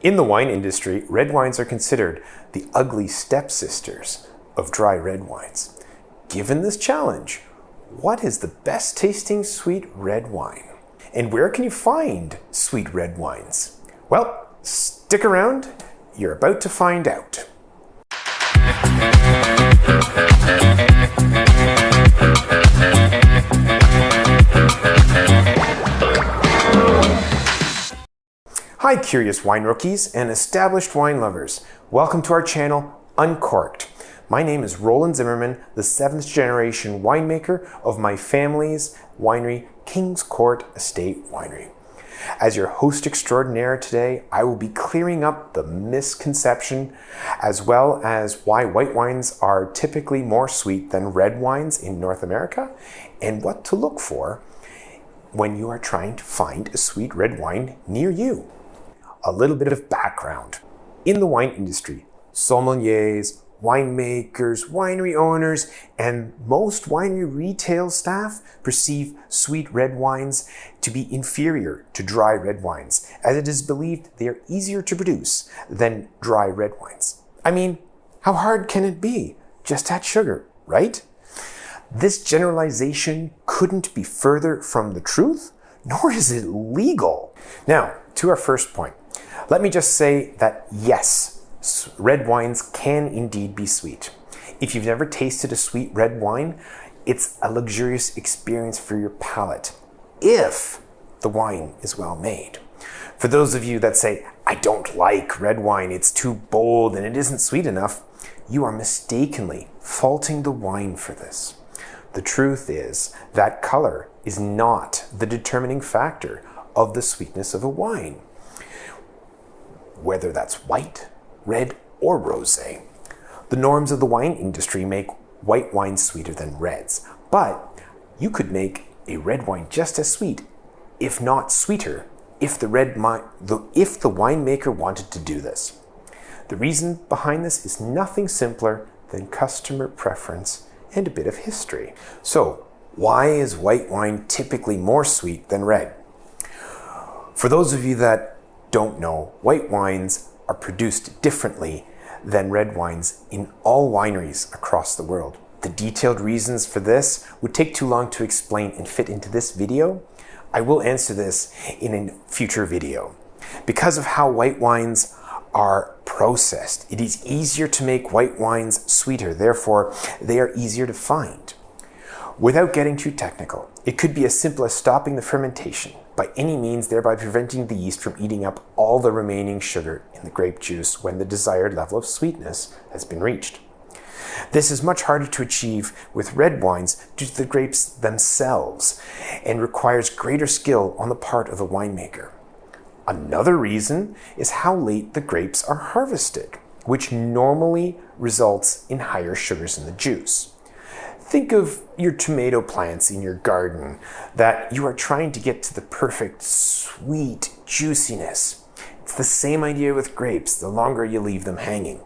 In the wine industry, red wines are considered the ugly stepsisters of dry red wines. Given this challenge, what is the best tasting sweet red wine? And where can you find sweet red wines? Well, stick around, you're about to find out. Hi curious wine rookies and established wine lovers. Welcome to our channel, Uncorked. My name is Roland Zimmermann, the 7th generation winemaker of my family's winery, King's Court Estate Winery. As your host extraordinaire today, I will be clearing up the misconception as well as why white wines are typically more sweet than red wines in North America and what to look for when you are trying to find a sweet red wine near you. A little bit of background. In the wine industry, sommeliers, winemakers, winery owners, and most winery retail staff perceive sweet red wines to be inferior to dry red wines, as it is believed they are easier to produce than dry red wines. I mean, how hard can it be? Just add sugar, right? This generalization couldn't be further from the truth, nor is it legal. Now, to our first point. Let me just say that yes, red wines can indeed be sweet. If you've never tasted a sweet red wine, it's a luxurious experience for your palate, if the wine is well made. For those of you that say, I don't like red wine, it's too bold and it isn't sweet enough, you are mistakenly faulting the wine for this. The truth is that color is not the determining factor of the sweetness of a wine. Whether that's white, red, or rosé. The norms of the wine industry make white wines sweeter than reds, but you could make a red wine just as sweet, if not sweeter, if the winemaker wanted to do this. The reason behind this is nothing simpler than customer preference and a bit of history. So, why is white wine typically more sweet than red? For those of you that don't know, white wines are produced differently than red wines in all wineries across the world. The detailed reasons for this would take too long to explain and fit into this video. I will answer this in a future video. Because of how white wines are processed, it is easier to make white wines sweeter, therefore they are easier to find. Without getting too technical, it could be as simple as stopping the fermentation by any means, thereby preventing the yeast from eating up all the remaining sugar in the grape juice when the desired level of sweetness has been reached. This is much harder to achieve with red wines due to the grapes themselves and requires greater skill on the part of the winemaker. Another reason is how late the grapes are harvested, which normally results in higher sugars in the juice. Think of your tomato plants in your garden that you are trying to get to the perfect sweet juiciness. It's the same idea with grapes, the longer you leave them hanging.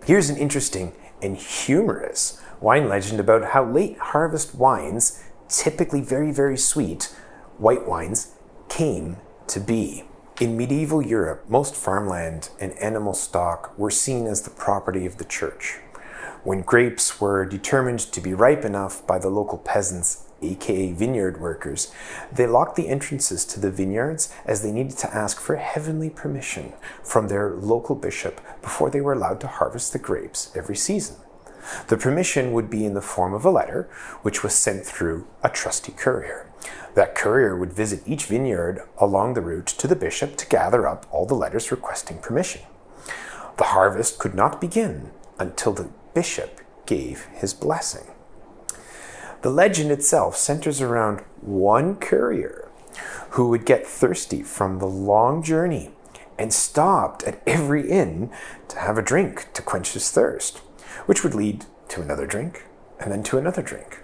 Here's an interesting and humorous wine legend about how late harvest wines, typically very, very sweet, white wines, came to be. In medieval Europe, most farmland and animal stock were seen as the property of the church. When grapes were determined to be ripe enough by the local peasants, aka vineyard workers, they locked the entrances to the vineyards as they needed to ask for heavenly permission from their local bishop before they were allowed to harvest the grapes every season. The permission would be in the form of a letter, which was sent through a trusty courier. That courier would visit each vineyard along the route to the bishop to gather up all the letters requesting permission. The harvest could not begin until the bishop gave his blessing. The legend itself centers around one courier who would get thirsty from the long journey and stopped at every inn to have a drink to quench his thirst, which would lead to another drink and then to another drink.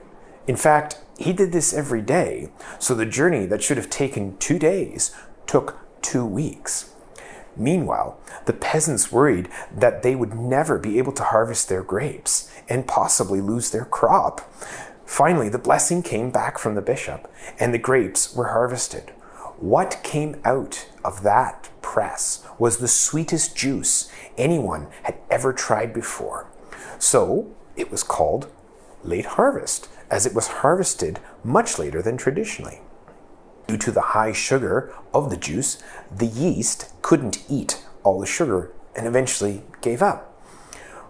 In fact, he did this every day, so the journey that should have taken 2 days took 2 weeks. Meanwhile, the peasants worried that they would never be able to harvest their grapes and possibly lose their crop. Finally, the blessing came back from the bishop, and the grapes were harvested. What came out of that press was the sweetest juice anyone had ever tried before. So it was called late harvest, as it was harvested much later than traditionally. Due to the high sugar of the juice, the yeast couldn't eat all the sugar and eventually gave up.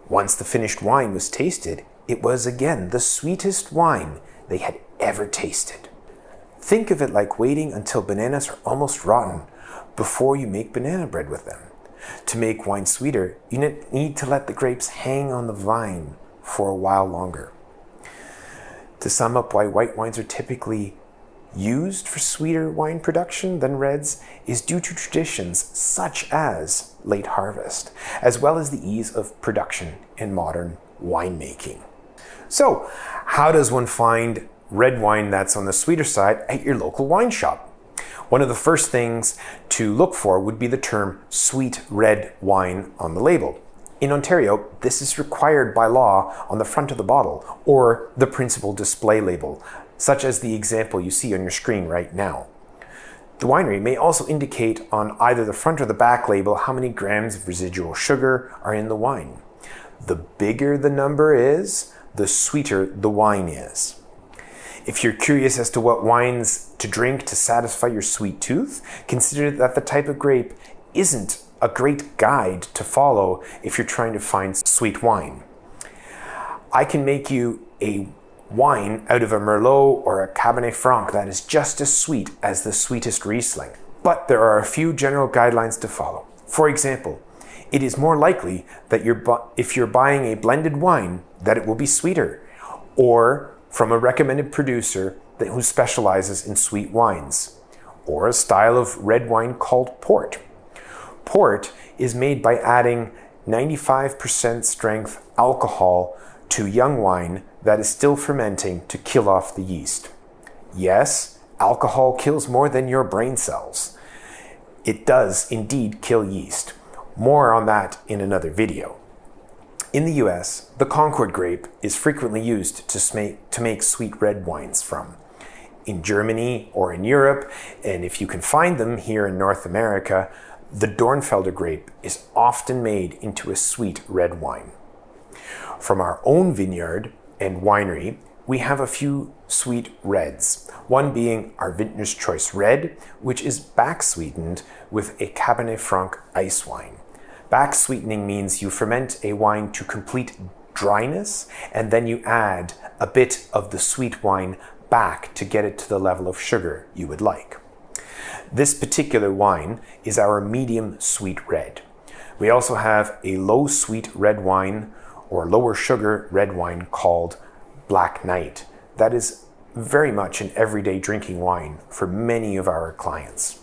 Once the finished wine was tasted, it was again the sweetest wine they had ever tasted. Think of it like waiting until bananas are almost rotten before you make banana bread with them. To make wine sweeter, you need to let the grapes hang on the vine for a while longer. To sum up why white wines are typically used for sweeter wine production than reds is due to traditions such as late harvest, as well as the ease of production in modern winemaking. So, how does one find red wine that's on the sweeter side at your local wine shop? One of the first things to look for would be the term sweet red wine on the label. In Ontario, this is required by law on the front of the bottle or the principal display label, such as the example you see on your screen right now. The winery may also indicate on either the front or the back label how many grams of residual sugar are in the wine. The bigger the number is, the sweeter the wine is. If you're curious as to what wines to drink to satisfy your sweet tooth, consider that the type of grape isn't a great guide to follow if you're trying to find sweet wine. I can make you a wine out of a Merlot or a Cabernet Franc that is just as sweet as the sweetest Riesling. But there are a few general guidelines to follow. For example, it is more likely that if you're buying a blended wine, that it will be sweeter, or from a recommended producer who specializes in sweet wines, or a style of red wine called port. Port is made by adding 95% strength alcohol to young wine that is still fermenting to kill off the yeast. Yes, alcohol kills more than your brain cells. It does indeed kill yeast. More on that in another video. In the US, the Concord grape is frequently used to make sweet red wines from. In Germany or in Europe, and if you can find them here in North America, the Dornfelder grape is often made into a sweet red wine. From our own vineyard and winery, we have a few sweet reds, one being our Vintner's Choice Red, which is back sweetened with a Cabernet Franc Icewine. Back sweetening means you ferment a wine to complete dryness, and then you add a bit of the sweet wine back to get it to the level of sugar you would like. This particular wine is our medium sweet red. We also have a low sweet red wine or lower sugar red wine called Black Knight. That is very much an everyday drinking wine for many of our clients.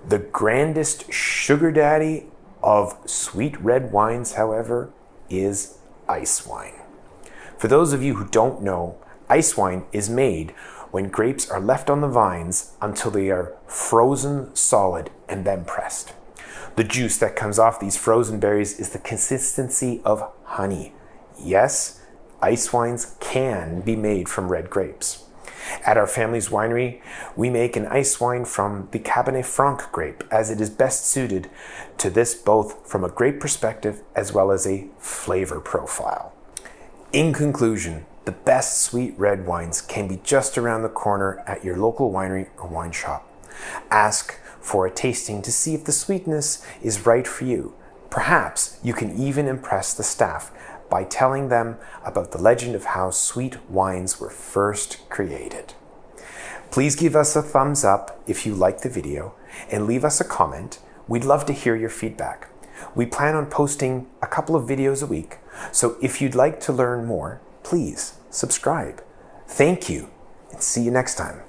The grandest sugar daddy of sweet red wines, however, is Icewine. For those of you who don't know, Icewine is made when grapes are left on the vines until they are frozen solid and then pressed. The juice that comes off these frozen berries is the consistency of honey. Yes, ice wines can be made from red grapes. At our family's winery, we make an ice wine from the Cabernet Franc grape, as it is best suited to this both from a grape perspective as well as a flavor profile. In conclusion, the best sweet red wines can be just around the corner at your local winery or wine shop. Ask for a tasting to see if the sweetness is right for you. Perhaps you can even impress the staff by telling them about the legend of how sweet wines were first created. Please give us a thumbs up if you like the video and leave us a comment. We'd love to hear your feedback. We plan on posting a couple of videos a week, so if you'd like to learn more, please subscribe. Thank you, and see you next time.